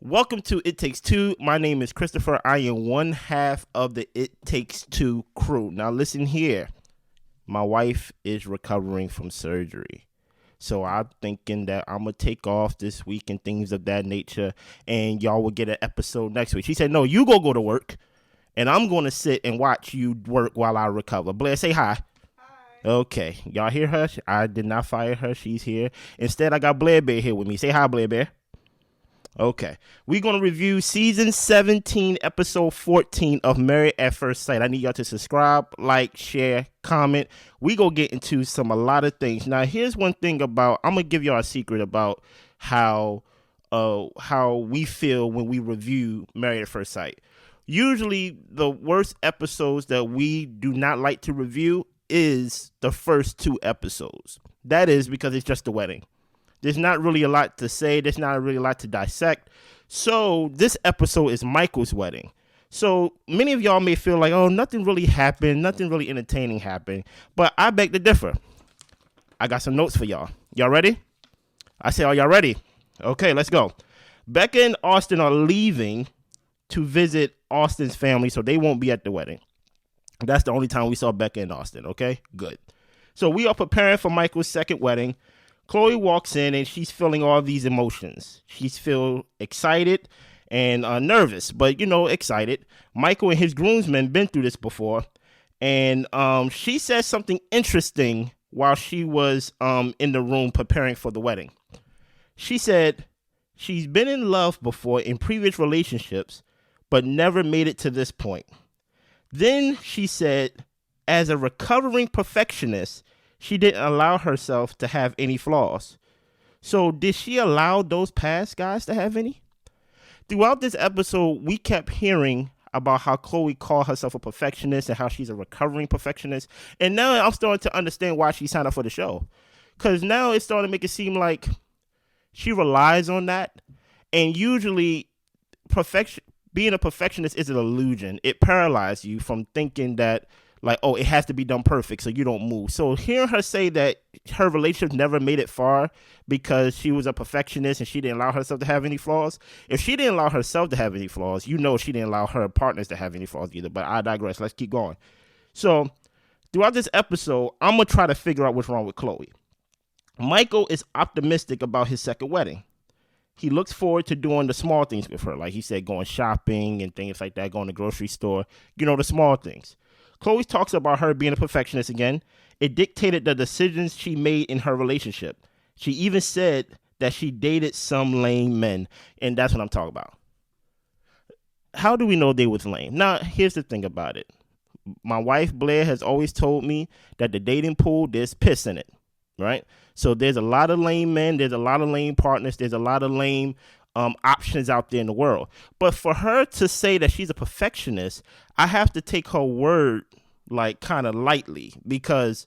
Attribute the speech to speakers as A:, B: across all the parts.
A: Welcome to It Takes Two. My name is Christopher. I am one half of the It Takes Two crew. Now listen here. My wife is recovering from surgery. So I'm thinking that I'm going to take off this week and things of that nature, and y'all will get an episode next week. She said, no, you go to work, and I'm going to sit and watch you work while I recover. Blair, say hi. Hi. Okay. Y'all hear her? I did not fire her. She's here. Instead, I got Blair Bear here with me. Say hi, Blair Bear. Okay, we're going to review season 17, episode 14 of Married at First Sight. I need y'all to subscribe, like, share, comment. We go get into a lot of things. Now, here's one thing I'm going to give y'all a secret about how we feel when we review Married at First Sight. Usually, the worst episodes that we do not like to review is the first two episodes. That is because it's just the wedding. There's not really a lot to say. There's not really a lot to dissect. So this episode is Michael's wedding. So many of y'all may feel like, oh, nothing really happened. Nothing really entertaining happened. But I beg to differ. I got some notes for y'all. Y'all ready? I say, are y'all ready? Okay, let's go. Becca and Austin are leaving to visit Austin's family, so they won't be at the wedding. That's the only time we saw Becca and Austin, okay? Good. So we are preparing for Michael's second wedding. Chloe walks in and she's feeling all these emotions. She's feel excited and nervous, but excited. Michael and his groomsmen been through this before, and she said something interesting while she was in the room preparing for the wedding. She said she's been in love before in previous relationships, but never made it to this point. Then she said, as a recovering perfectionist, she didn't allow herself to have any flaws. So did she allow those past guys to have any? Throughout this episode, we kept hearing about how Chloe called herself a perfectionist and how she's a recovering perfectionist. And now I'm starting to understand why she signed up for the show. Because now it's starting to make it seem like she relies on that. And usually being a perfectionist is an illusion. It paralyzes you from thinking that, like, oh, it has to be done perfect so you don't move. So hearing her say that her relationship never made it far because she was a perfectionist and she didn't allow herself to have any flaws. If she didn't allow herself to have any flaws, she didn't allow her partners to have any flaws either. But I digress. Let's keep going. So throughout this episode, I'm going to try to figure out what's wrong with Chloe. Michael is optimistic about his second wedding. He looks forward to doing the small things with her. Like he said, going shopping and things like that, going to the grocery store, the small things. Chloe talks about her being a perfectionist again. It dictated the decisions she made in her relationship. She even said that she dated some lame men, and that's what I'm talking about. How do we know they was lame? Now, here's the thing about it. My wife, Blair, has always told me that the dating pool, there's piss in it, right? So there's a lot of lame men, there's a lot of lame partners, there's a lot of lame options out there in the world. But for her to say that she's a perfectionist, I have to take her word like kind of lightly, because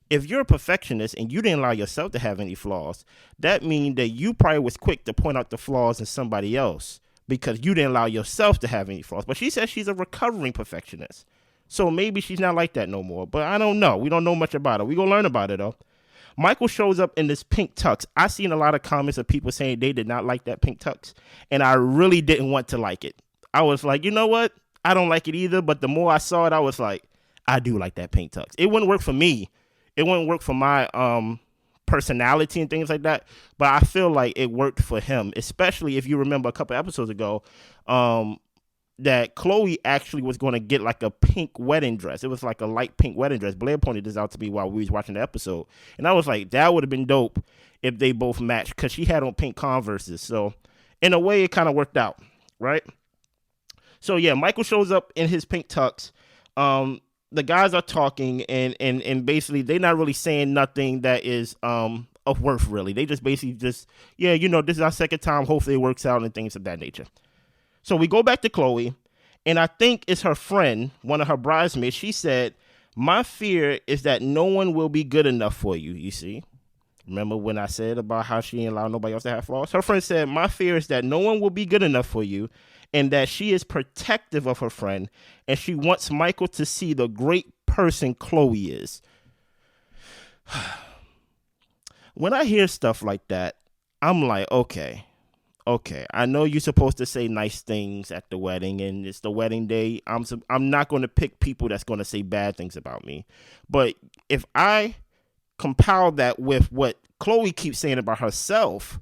A: if you're a perfectionist and you didn't allow yourself to have any flaws, that means that you probably was quick to point out the flaws in somebody else because you didn't allow yourself to have any flaws. But she says she's a recovering perfectionist. So maybe she's not like that no more. But I don't know. We don't know much about her. We're going to learn about it, though. Michael shows up in this pink tux. I seen a lot of comments of people saying they did not like that pink tux, and I really didn't want to like it. I was like, you know what? I don't like it either, but the more I saw it, I was like, I do like that pink tux. It wouldn't work for me. It wouldn't work for my personality and things like that, but I feel like it worked for him, especially if you remember a couple episodes ago, that Chloe actually was going to get like a pink wedding dress. It was like a light pink wedding dress. Blair pointed this out to me while we was watching the episode. And I was like, that would have been dope if they both matched, because she had on pink Converses. So in a way, it kind of worked out, right? So yeah, Michael shows up in his pink tux. The guys are talking and basically they're not really saying nothing that is of worth, really. They just basically this is our second time. Hopefully it works out and things of that nature. So we go back to Chloe, and I think it's her friend, one of her bridesmaids. She said, my fear is that no one will be good enough for you, you see. Remember when I said about how she didn't allow nobody else to have flaws? Her friend said, my fear is that no one will be good enough for you, and that she is protective of her friend, and she wants Michael to see the great person Chloe is. When I hear stuff like that, I'm like, okay, okay, I know you're supposed to say nice things at the wedding, and it's the wedding day. I'm not going to pick people that's going to say bad things about me. But if I compile that with what Chloe keeps saying about herself,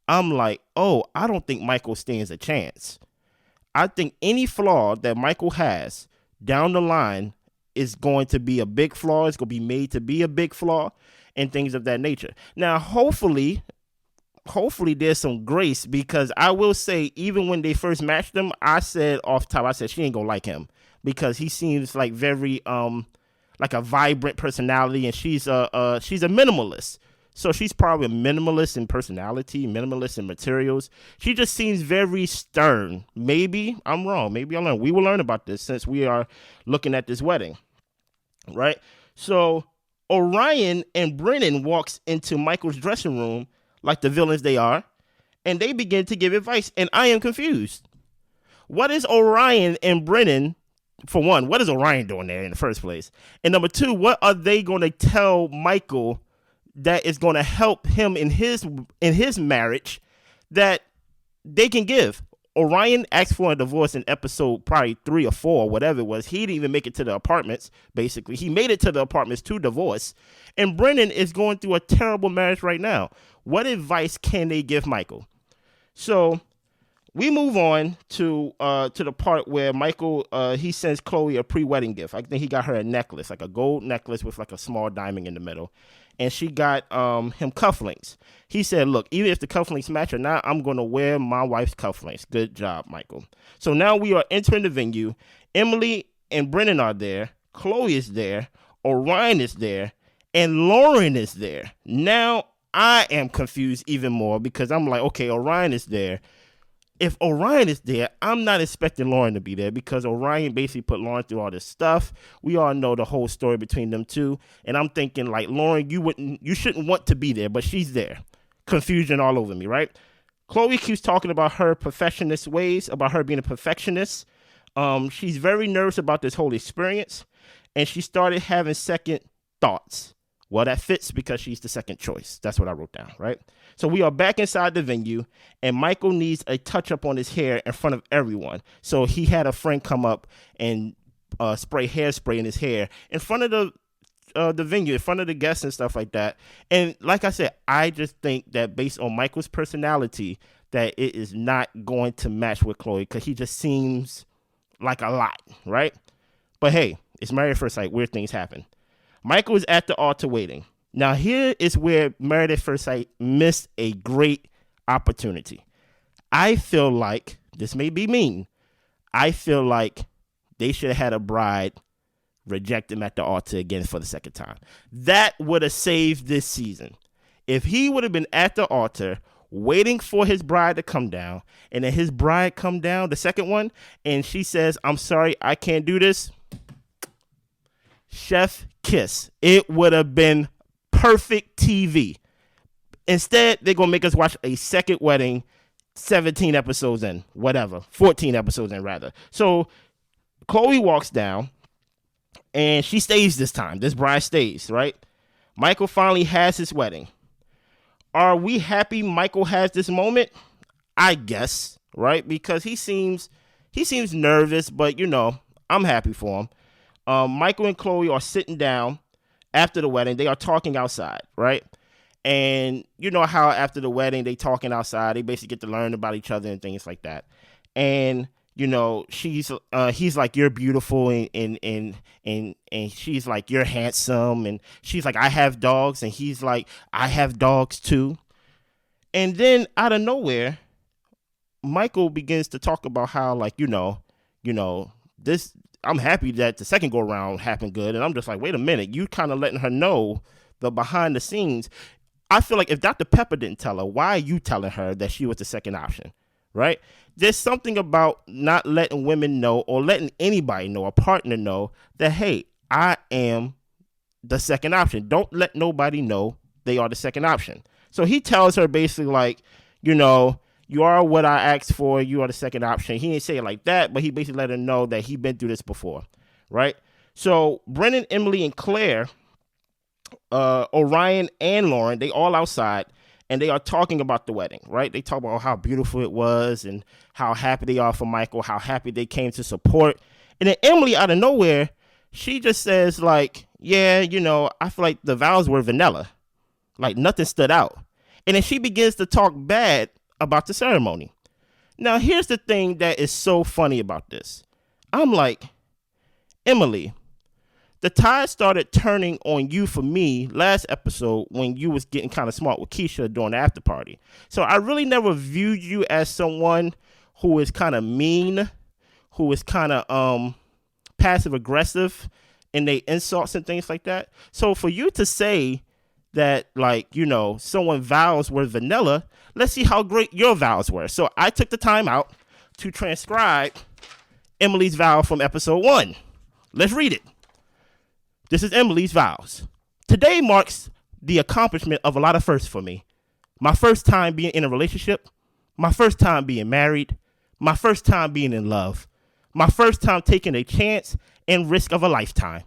A: I'm like, oh, I don't think Michael stands a chance. I think any flaw that Michael has down the line is going to be a big flaw. It's going to be made to be a big flaw and things of that nature. Now, hopefully there's some grace, because I will say, even when they first matched him, I said off top, I said she ain't gonna like him because he seems like very like a vibrant personality, and she's a minimalist. So she's probably a minimalist in personality, minimalist in materials. She just seems very stern. Maybe I'm wrong. Maybe I'll learn. We will learn about this since we are looking at this wedding, right? So Orion and Brennan walks into Michael's dressing room like the villains they are, and they begin to give advice, and I am confused. What is Orion and Brennan, for one, what is Orion doing there in the first place? And number two, what are they going to tell Michael that is going to help him in his marriage that they can give? Orion asked for a divorce in episode probably 3 or 4 or whatever it was. He didn't even make it to the apartments, basically. He made it to the apartments to divorce. And Brennan is going through a terrible marriage right now. What advice can they give Michael? So we move on to the part where Michael, he sends Chloe a pre-wedding gift. I think he got her a necklace, like a gold necklace with like a small diamond in the middle. And she got him cufflinks. He said, look, even if the cufflinks match or not, I'm going to wear my wife's cufflinks. Good job, Michael. So now we are entering the venue. Emily and Brennan are there. Chloe is there. Orion is there. And Lauren is there. Now I am confused even more because I'm like, okay, Orion is there. If Orion is there, I'm not expecting Lauren to be there because Orion basically put Lauren through all this stuff. We all know the whole story between them two. And I'm thinking, like, Lauren, you shouldn't want to be there, but she's there. Confusion all over me, right? Chloe keeps talking about her perfectionist ways, about her being a perfectionist. She's very nervous about this whole experience. And she started having second thoughts. Well, that fits because she's the second choice. That's what I wrote down, right? So we are back inside the venue, and Michael needs a touch-up on his hair in front of everyone. So he had a friend come up and spray hairspray in his hair in front of the venue, in front of the guests and stuff like that. And like I said, I just think that based on Michael's personality, that it is not going to match with Chloe because he just seems like a lot, right? But hey, it's married at first sight. Weird things happen. Michael is at the altar waiting. Now, here is where Married at First Sight missed a great opportunity. I feel like, this may be mean, I feel like they should have had a bride reject him at the altar again for the second time. That would have saved this season. If he would have been at the altar waiting for his bride to come down, and then his bride come down, the second one, and she says, I'm sorry, I can't do this. Chef kiss. It would have been perfect TV. Instead, they're going to make us watch a second wedding 17 episodes in, whatever, 14 episodes in rather. So Chloe walks down and she stays this time. This bride stays, right? Michael finally has his wedding. Are we happy Michael has this moment? I guess, right? Because he seems nervous, but I'm happy for him. Michael and Chloe are sitting down after the wedding. They are talking outside, right? And you know how after the wedding they talking outside. They basically get to learn about each other and things like that. And he's like, you're beautiful, and she's like, you're handsome, and she's like, I have dogs, and he's like, I have dogs too. And then out of nowhere, Michael begins to talk about how, like, this. I'm happy that the second go around happened good. And I'm just like, wait a minute, you kind of letting her know the behind the scenes. I feel like if Dr. Pepper didn't tell her, why are you telling her that she was the second option, right? There's something about not letting women know, or letting anybody know, a partner know, that, hey, I am the second option. Don't let nobody know they are the second option. So he tells her basically like, you are what I asked for. You are the second option. He didn't say it like that, but he basically let her know that he'd been through this before, right? So Brennan, Emily, and Claire, Orion, and Lauren, they all outside, and they are talking about the wedding, right? They talk about how beautiful it was and how happy they are for Michael, how happy they came to support. And then Emily, out of nowhere, she just says, like, yeah, I feel like the vows were vanilla. Like, nothing stood out. And then she begins to talk bad about the ceremony. Now, here's the thing that is so funny about this. I'm like, Emily, the tide started turning on you for me last episode when you was getting kind of smart with Keisha during the after party. So I really never viewed you as someone who is kind of mean, who is kind of passive aggressive in their insults and things like that. So for you to say that, like, someone vows were vanilla, let's see how great your vows were. So I took the time out to transcribe Emily's vow from episode 1. Let's read it. This is Emily's vows. Today marks the accomplishment of a lot of firsts for me. My first time being in a relationship, my first time being married, my first time being in love, my first time taking a chance and risk of a lifetime.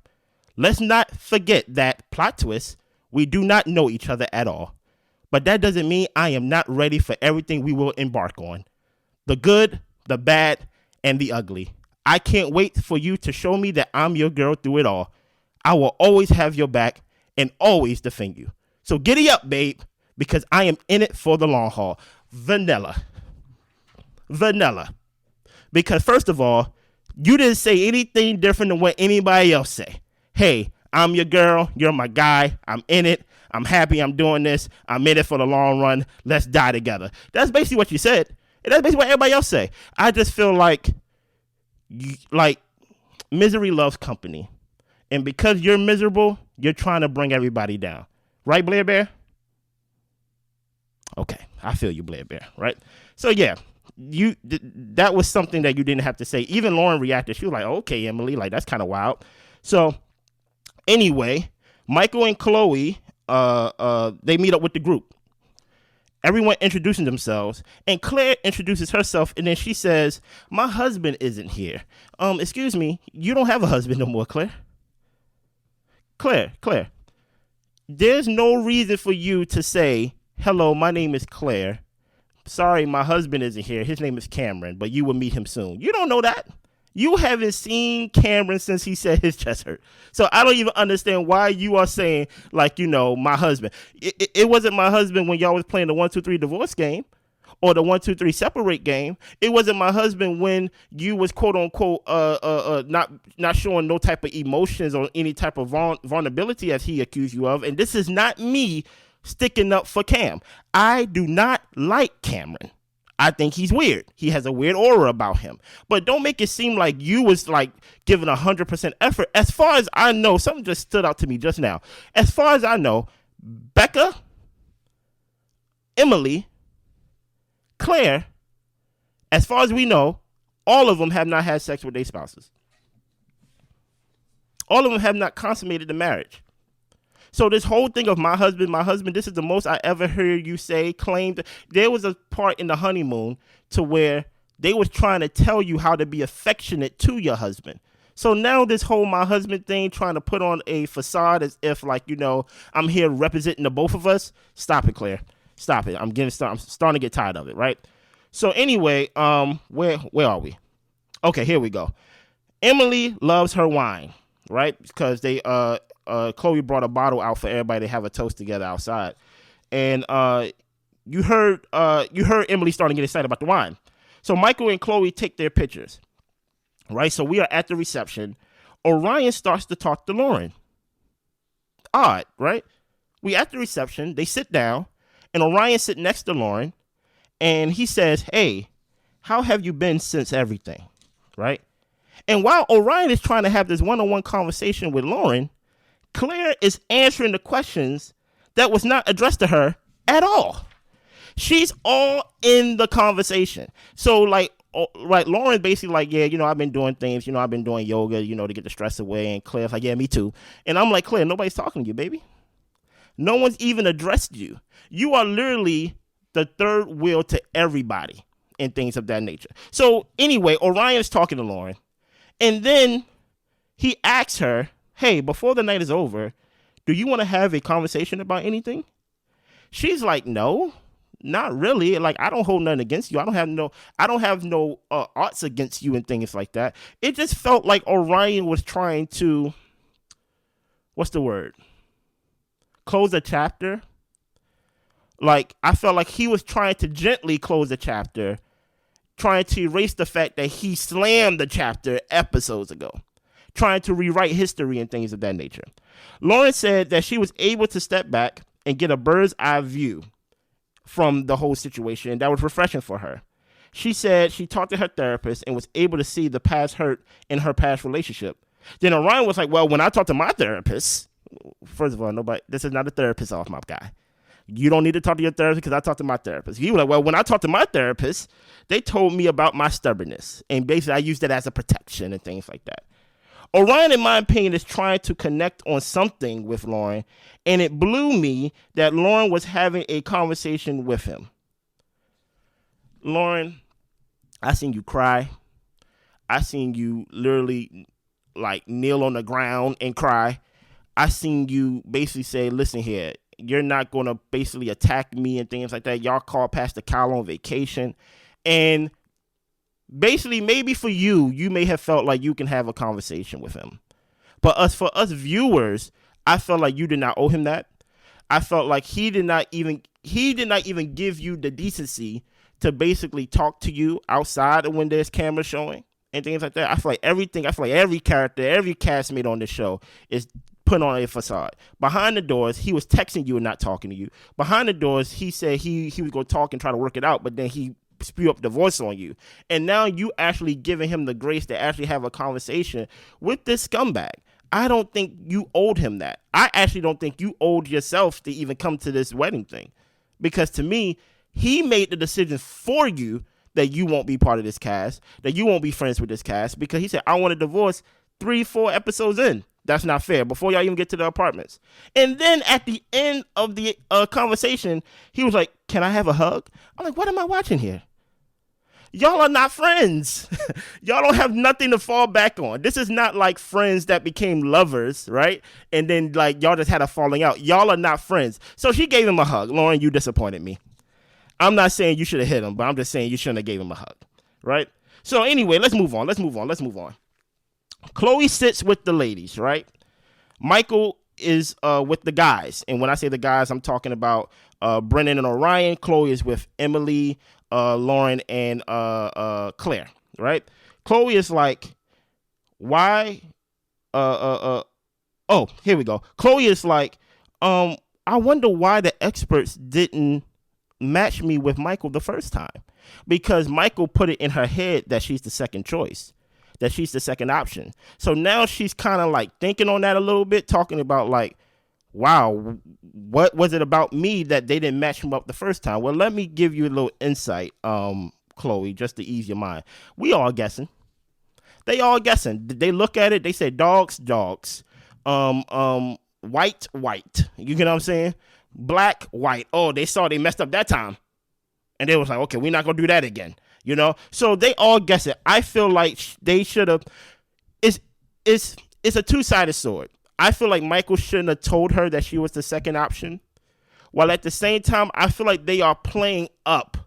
A: Let's not forget that, plot twist, we do not know each other at all. But that doesn't mean I am not ready for everything we will embark on. The good, the bad, and the ugly. I can't wait for you to show me that I'm your girl through it all. I will always have your back and always defend you. So giddy up, babe, because I am in it for the long haul. Vanilla. Because first of all, you didn't say anything different than what anybody else say. Hey, I'm your girl. You're my guy. I'm in it. I'm happy I'm doing this. I'm in it for the long run. Let's die together. That's basically what you said. And that's basically what everybody else say. I just feel like misery loves company. And because you're miserable, you're trying to bring everybody down. Right, Blair Bear? Okay, I feel you, Blair Bear, right? So, yeah, that was something that you didn't have to say. Even Lauren reacted. She was like, okay, Emily, like, that's kind of wild. So, anyway, Michael and Chloe, they meet up with the group. Everyone introducing themselves, and Claire introduces herself, and then she says, my husband isn't here. Excuse me, you don't have a husband no more, Claire. Claire, there's no reason for you to say, hello, my name is Claire. Sorry, my husband isn't here. His name is Cameron, but you will meet him soon. You don't know that. You haven't seen Cameron since he said his chest hurt. So I don't even understand why you are saying, like, my husband. It wasn't my husband when y'all was playing the 1, 2, 3 divorce game or the 1, 2, 3 separate game. It wasn't my husband when you was quote unquote not showing no type of emotions or any type of vulnerability as he accused you of. And this is not me sticking up for Cam. I do not like Cameron. I think he's weird. He has a weird aura about him. But don't make it seem like you was like giving 100% effort. As far as I know, something just stood out to me just now. As far as I know, Becca, Emily, Claire, as far as we know, all of them have not had sex with their spouses. All of them have not consummated the marriage. So this whole thing of my husband, this is the most I ever heard you say, claimed. There was a part in the honeymoon to where they was trying to tell you how to be affectionate to your husband. So now this whole my husband thing, trying to put on a facade as if like, I'm here representing the both of us. Stop it, Claire. Stop it. I'm starting to get tired of it, right? So anyway, where are we? Okay, here we go. Emily loves her wine, right? Because Chloe brought a bottle out for everybody to have a toast together outside. And you heard Emily starting to get excited about the wine. So Michael and Chloe take their pictures, right? So we are at the reception. Orion starts to talk to Lauren. Odd, right? We at the reception. They sit down, and Orion sit next to Lauren, and he says, hey, how have you been since everything, right? And while Orion is trying to have this one-on-one conversation with Lauren, Claire is answering the questions that was not addressed to her at all. She's all in the conversation. So like Lauren basically like, yeah, I've been doing things, I've been doing yoga, to get the stress away. And Claire's like, yeah, me too. And I'm like, Claire, nobody's talking to you, baby. No one's even addressed you. You are literally the third wheel to everybody and things of that nature. So anyway, Orion's talking to Lauren. And then he asks her, hey, before the night is over, do you want to have a conversation about anything? She's like, no, not really. Like, I don't hold nothing against you. I don't have no arts against you and things like that. It just felt like Orion was trying to, what's the word? Close a chapter. Like, I felt like he was trying to gently close the chapter, trying to erase the fact that he slammed the chapter episodes ago, trying to rewrite history and things of that nature. Lauren said that she was able to step back and get a bird's eye view from the whole situation, and that was refreshing for her. She said she talked to her therapist and was able to see the past hurt in her past relationship. Then Orion was like, well, when I talked to my therapist, first of all, this is not a therapist off, my guy. You don't need to talk to your therapist because I talked to my therapist. He was like, well, when I talked to my therapist, they told me about my stubbornness. And basically, I used it as a protection and things like that. Orion, in my opinion, is trying to connect on something with Lauren. And it blew me that Lauren was having a conversation with him. Lauren, I seen you cry. I seen you literally like kneel on the ground and cry. I seen you basically say, listen here, you're not going to basically attack me and things like that. Y'all called Pastor Kyle on vacation. And basically, maybe for you, you may have felt like you can have a conversation with him. But for us viewers, I felt like you did not owe him that. I felt like he did not even give you the decency to basically talk to you outside of when there's cameras showing and things like that. I feel like every character, every castmate on the show is put on a facade. Behind the doors, he was texting you and not talking to you. Behind the doors, he said he was going to talk and try to work it out, but then he spew up divorce on you. And now you actually giving him the grace to actually have a conversation with this scumbag. I don't think you owed him that. I actually don't think you owed yourself to even come to this wedding thing. Because to me, he made the decision for you that you won't be part of this cast, that you won't be friends with this cast, because he said, I want a divorce 3-4 episodes in. That's not fair. Before y'all even get to the apartments. And then at the end of the conversation, he was like, can I have a hug? I'm like, what am I watching here? Y'all are not friends. Y'all don't have nothing to fall back on. This is not like friends that became lovers, right? And then like y'all just had a falling out. Y'all are not friends. So she gave him a hug. Lauren, you disappointed me. I'm not saying you should have hit him, but I'm just saying you shouldn't have gave him a hug, right? So anyway, let's move on. Chloe sits with the ladies, right? Michael is with the guys. And when I say the guys, I'm talking about Brennan and Orion. Chloe is with Emily, Lauren, and Claire, right? Chloe is like, why? Oh, here we go. Chloe is like, I wonder why the experts didn't match me with Michael the first time. Because Michael put it in her head that she's the second choice, that she's the second option. So now she's kind of like thinking on that a little bit, talking about like, wow, what was it about me that they didn't match him up the first time? Well, let me give you a little insight, Chloe, just to ease your mind. We all guessing. They all guessing. They look at it, they say dogs. White. You get what I'm saying? Black, white. Oh, they messed up that time. And they was like, okay, we're not going to do that again. You know? So they all guess it. I feel like they should have. It's a two-sided sword. I feel like Michael shouldn't have told her that she was the second option. While at the same time, I feel like they are playing up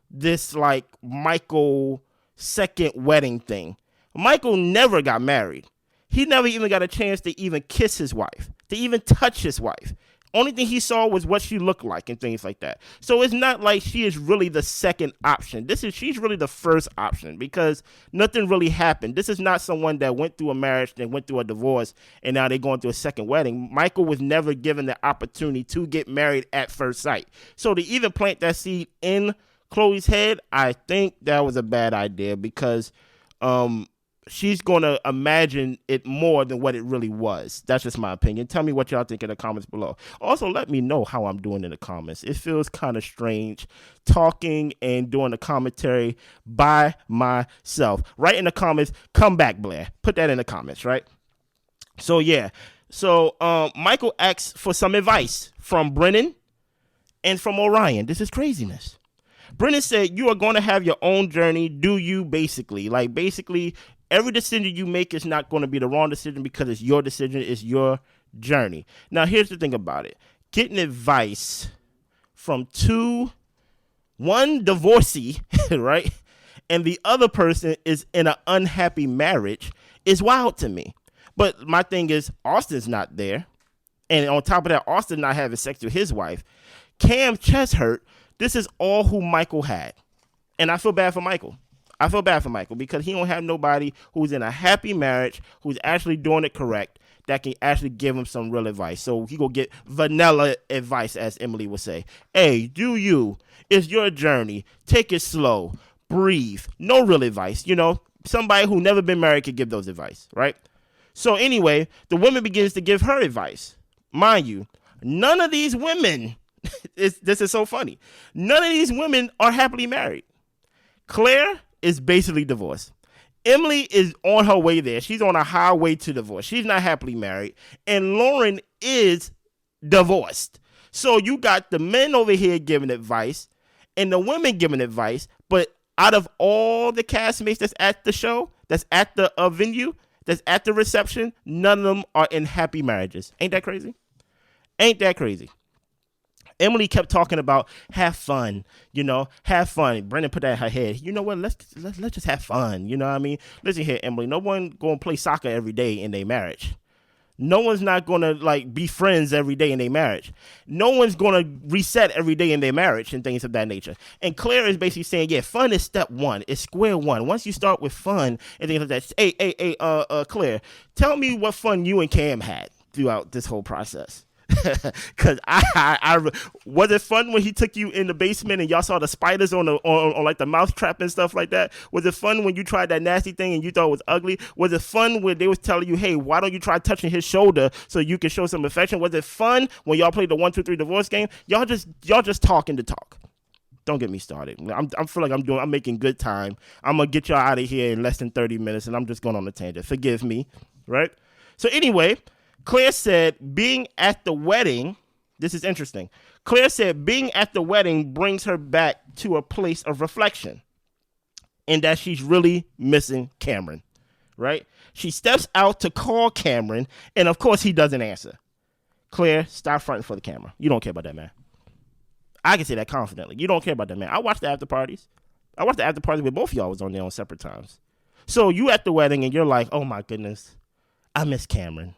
A: this like Michael second wedding thing. Michael never got married. He never even got a chance to even kiss his wife, to even touch his wife. Only thing he saw was what she looked like and things like that. So it's not like she is really the second option. She's really the first option because nothing really happened. This is not someone that went through a marriage, then went through a divorce, and now they're going through a second wedding. Michael was never given the opportunity to get married at first sight. So to even plant that seed in Chloe's head, I think that was a bad idea because she's going to imagine it more than what it really was. That's just my opinion. Tell me what y'all think in the comments below. Also, let me know how I'm doing in the comments. It feels kind of strange talking and doing the commentary by myself. Write in the comments, come back, Blair. Put that in the comments, right? So, yeah. So, Michael asks for some advice from Brennan and from Orion. This is craziness. Brennan said, you are going to have your own journey, do you, basically. Like, basically, every decision you make is not going to be the wrong decision because it's your decision, it's your journey. Now, here's the thing about it. Getting advice from one divorcee, right? And the other person is in an unhappy marriage is wild to me. But my thing is, Austin's not there. And on top of that, Austin not having sex with his wife. Cam's chest hurt. This is all who Michael had. And I feel bad for Michael. I feel bad for Michael because he don't have nobody who's in a happy marriage, who's actually doing it correct, that can actually give him some real advice. So he go get vanilla advice, as Emily would say. Hey, do you? It's your journey. Take it slow. Breathe. No real advice. You know, somebody who never been married could give those advice, right? So anyway, the woman begins to give her advice. Mind you, none of these women, this is so funny, none of these women are happily married. Claire is basically divorced. Emily is on her way there. She's on a highway to divorce. She's not happily married. And Lauren is divorced. So you got the men over here giving advice and the women giving advice. But out of all the castmates that's at the show, that's at the venue, that's at the reception, none of them are in happy marriages. Ain't that crazy? Ain't that crazy? Emily kept talking about have fun, you know, have fun. Brendan put that in her head. You know what? Let's just have fun. You know what I mean? Listen here, Emily. No one gonna play soccer every day in their marriage. No one's not gonna like be friends every day in their marriage. No one's gonna reset every day in their marriage and things of that nature. And Claire is basically saying, yeah, fun is step one. It's square one. Once you start with fun and things like that. Hey, Claire, tell me what fun you and Cam had throughout this whole process. Cause I was it fun when he took you in the basement and y'all saw the spiders on like the mouse trap and stuff like that? Was it fun when you tried that nasty thing and you thought it was ugly? Was it fun when they was telling you, hey, why don't you try touching his shoulder so you can show some affection? Was it fun when y'all played the 1, 2, 3 divorce game? Y'all just talking to talk. Don't get me started. I feel like I'm making good time. I'm gonna get y'all out of here in less than 30 minutes and I'm just going on a tangent. Forgive me, right? So anyway, Claire said being at the wedding, this is interesting. Claire said being at the wedding brings her back to a place of reflection and that she's really missing Cameron, right? She steps out to call Cameron and of course he doesn't answer. Claire, stop fronting for the camera. You don't care about that man. I can say that confidently. You don't care about that man. I watched the after parties. I watched the after parties where both of y'all was on there on separate times. So you at the wedding and you're like, oh my goodness, I miss Cameron.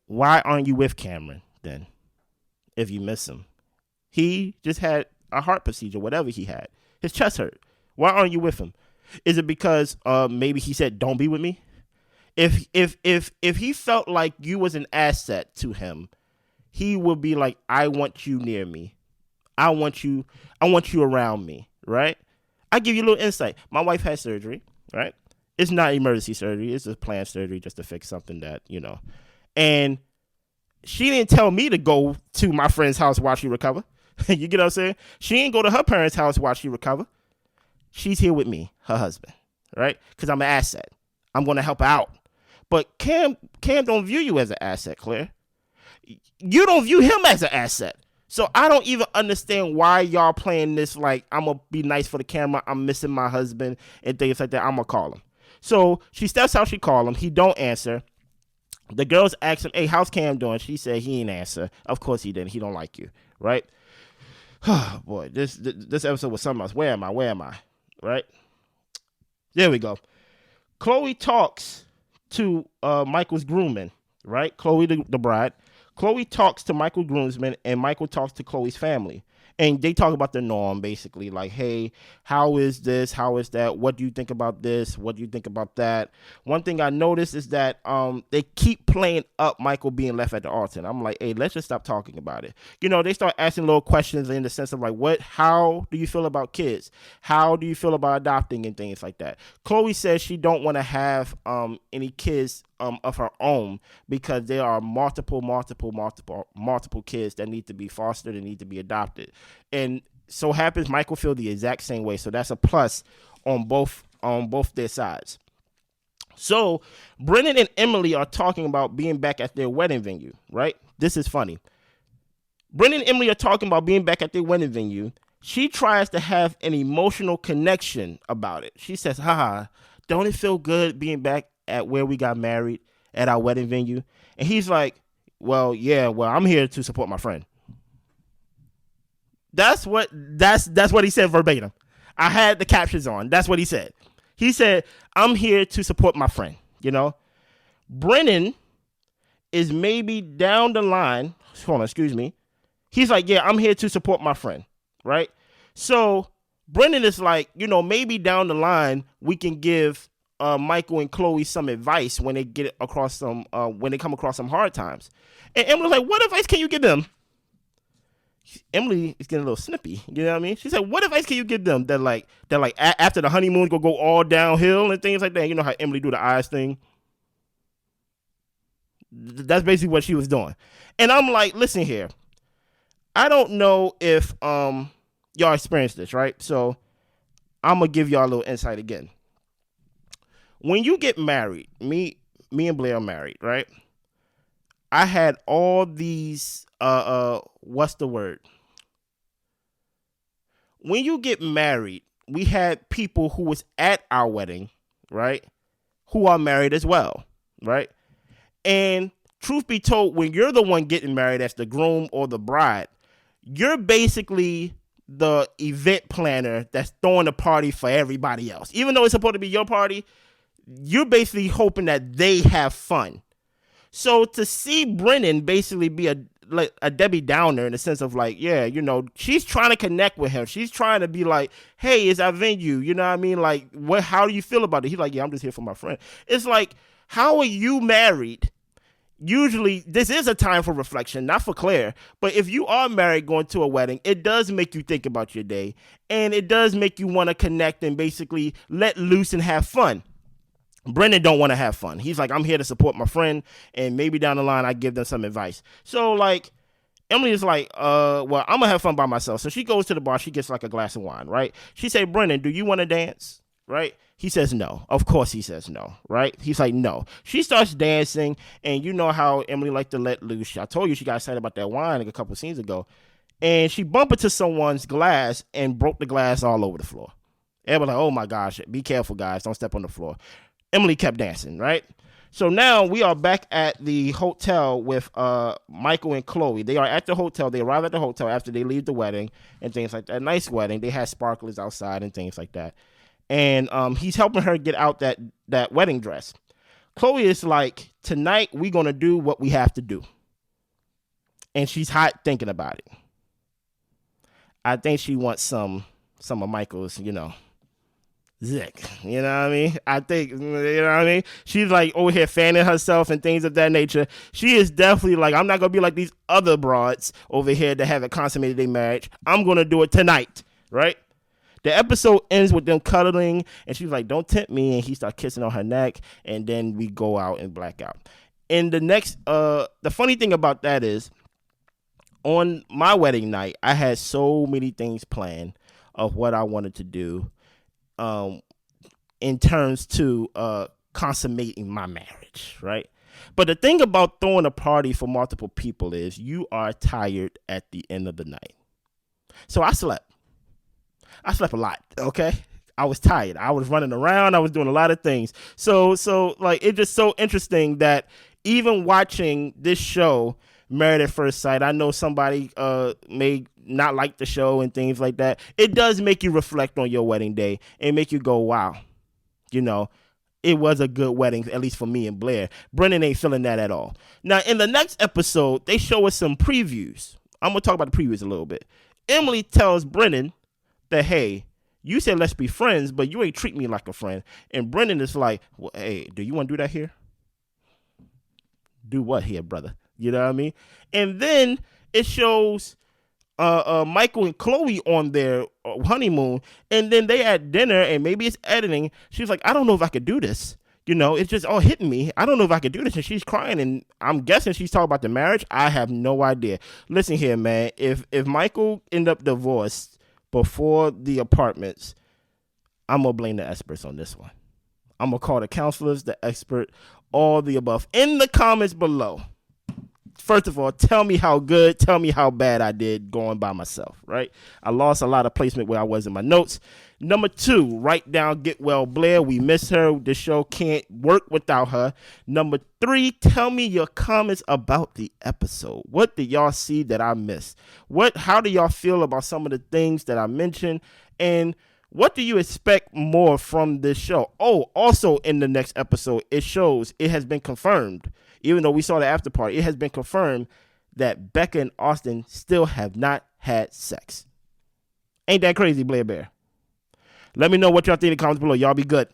A: Why aren't you with Cameron then if you miss him? He just had a heart procedure, whatever he had. His chest hurt. Why aren't you with him? Is it because maybe he said, don't be with me? If he felt like you was an asset to him, he would be like, I want you near me. I want you around me, right? I give you a little insight. My wife had surgery, right? It's not emergency surgery. It's a planned surgery just to fix something that, you know. And she didn't tell me to go to my friend's house while she recover. You get what I'm saying? She didn't go to her parents' house while she recover. She's here with me, her husband, right? Because I'm an asset. I'm going to help her out. But Cam don't view you as an asset, Claire. You don't view him as an asset. So I don't even understand why y'all playing this like I'm going to be nice for the camera. I'm missing my husband and things like that. I'm going to call him. So she steps out. She call him. He don't answer. The girls asked him, hey, how's Cam doing? She said he ain't answer. Of course he didn't. He don't like you, right? Boy, this episode was something else. Where am I? Right? There we go. Chloe talks to Michael's groomman, right? Chloe, the bride. Chloe talks to Michael groomsman, and Michael talks to Chloe's family. And they talk about the norm, basically, like, hey, how is this? How is that? What do you think about this? What do you think about that? One thing I noticed is that they keep playing up Michael being left at the altar. And I'm like, hey, let's just stop talking about it. You know, they start asking little questions in the sense of like, how do you feel about kids? How do you feel about adopting and things like that? Chloe says she don't want to have any kids of her own because there are multiple kids that need to be fostered and need to be adopted. And so happens Michael feel the exact same way. So that's a plus on both their sides. So Brennan and Emily are talking about being back at their wedding venue, right? This is funny. Brennan and Emily are talking about being back at their wedding venue. She tries to have an emotional connection about it. She says, don't it feel good being back at where we got married at our wedding venue? And he's like, well, I'm here to support my friend. That's what he said verbatim. I had the captions on. That's what he said. He said, I'm here to support my friend. Brennan is maybe down the line. Hold on, excuse me. He's like, yeah, I'm here to support my friend, right? So Brennan is like, maybe down the line we can give Michael and Chloe some advice when they when they come across some hard times. And Emily's like, what advice can you give them? Emily is getting a little snippy. You know what I mean? She said, what advice can you give them that after the honeymoon go all downhill and things like that? You know how Emily do the eyes thing? That's basically what she was doing. And I'm like, listen here. I don't know if y'all experienced this, right? So I'm going to give y'all a little insight again. When you get married, me and Blair are married, right? I had all these, what's the word? When you get married, we had people who was at our wedding, right? Who are married as well, right? And truth be told, when you're the one getting married as the groom or the bride, you're basically the event planner that's throwing a party for everybody else. Even though it's supposed to be your party, you're basically hoping that they have fun. So to see Brennan basically be a Debbie Downer in the sense of like, yeah, she's trying to connect with him. She's trying to be like, hey, it's our venue. You know what I mean? Like, how do you feel about it? He's like, yeah, I'm just here for my friend. It's like, how are you married? Usually, this is a time for reflection, not for Claire. But if you are married going to a wedding, it does make you think about your day. And it does make you want to connect and basically let loose and have fun. Brendan don't want to have fun. He's like, I'm here to support my friend, and maybe down the line I give them some advice. So like, Emily is like, well, I'm gonna have fun by myself. So she goes to the bar. She gets like a glass of wine, right? She said, Brendan, do you want to dance? Right? He says no. Of course he says no, right? He's like, no. She starts dancing, and you know how Emily liked to let loose. I told you she got excited about that wine like a couple scenes ago. And she bumped into someone's glass and broke the glass all over the floor. Everybody like, oh my gosh, be careful, guys. Don't step on the floor. Emily kept dancing, right? So now we are back at the hotel with Michael and Chloe. They are at the hotel. They arrive at the hotel after they leave the wedding and things like that. Nice wedding. They had sparklers outside and things like that. And he's helping her get out that wedding dress. Chloe is like, tonight we're going to do what we have to do. And she's hot thinking about it. I think she wants some of Michael's, Zick, you know what I mean? I think, you know what I mean? She's like over here fanning herself and things of that nature. She is definitely like, I'm not going to be like these other broads over here that haven't consummated their marriage. I'm going to do it tonight, right? The episode ends with them cuddling, and she's like, don't tempt me, and he starts kissing on her neck, and then we go out and black out. And the funny thing about that is, on my wedding night, I had so many things planned of what I wanted to do. In terms to consummating my marriage, right? But the thing about throwing a party for multiple people is you are tired at the end of the night. So I slept a lot, okay? I was tired. I was running around. I was doing a lot of things. So like, it's just so interesting that even watching this show, Married at First Sight, I know somebody may not like the show and things like that. It does make you reflect on your wedding day and make you go, wow, it was a good wedding, at least for me and Blair. Brendan ain't feeling that at all. Now, in the next episode, they show us some previews. I'm going to talk about the previews a little bit. Emily tells Brendan that, hey, you said let's be friends, but you ain't treat me like a friend. And Brendan is like, well, hey, do you want to do that here? Do what here, brother? You know what I mean? And then it shows Michael and Chloe on their honeymoon, and then they at dinner, and maybe it's editing. She's like, I don't know if I could do this. It's just all hitting me. I don't know if I could do this. And she's crying, and I'm guessing she's talking about the marriage. I have no idea. Listen here, man. If Michael end up divorced before the apartments, I'm going to blame the experts on this one. I'm going to call the counselors, the expert, all the above. In the comments below, first of all, tell me how good, tell me how bad I did going by myself, right? I lost a lot of placement where I was in my notes. Number 2, write down Get Well Blair. We miss her. The show can't work without her. Number 3, tell me your comments about the episode. What did y'all see that I missed? How do y'all feel about some of the things that I mentioned? And what do you expect more from this show? Oh, also in the next episode, it has been confirmed, even though we saw the after party, it has been confirmed that Becca and Austin still have not had sex. Ain't that crazy, Blair Bear? Let me know what y'all think in the comments below. Y'all be good.